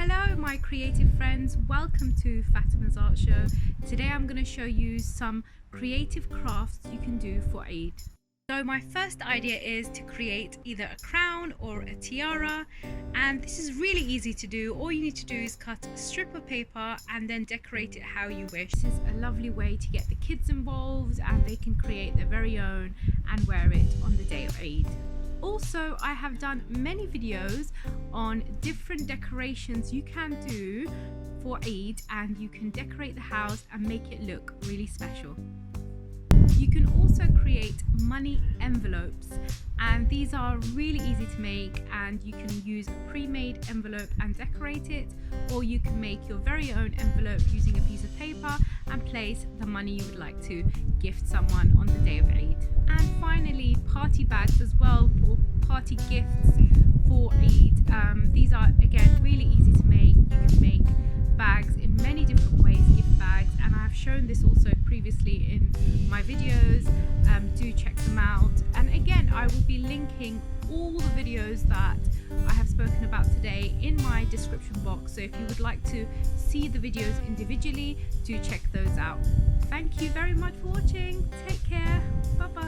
Hello my creative friends, welcome to Fatema's Art Show. Today I'm going to show you some creative crafts you can do for Eid. So my first idea is to create either a crown or a tiara, and this is really easy to do. All you need to do is cut a strip of paper and then decorate it how you wish. This is a lovely way to get the kids involved and they can create their very own and wear it on the day of Eid. Also, I have done many videos on different decorations you can do for Eid, and you can decorate the house and make it look really special. You can also create money envelopes, and these are really easy to make, and you can use a pre-made envelope and decorate it, or you can make your very own envelope using a piece of paper and place the money you would like to gift someone on the day of Eid. And finally, party bags as well, or party gifts for Eid. These are again really easy to make. You can make bags in many different ways, gift bags, and I've shown this also previously in my videos. Do check them out, and again I will be linking all the videos that I have spoken about today in my description box, so if you would like to see the videos individually, do check those out. Thank you very much for watching. Take care. Bye bye.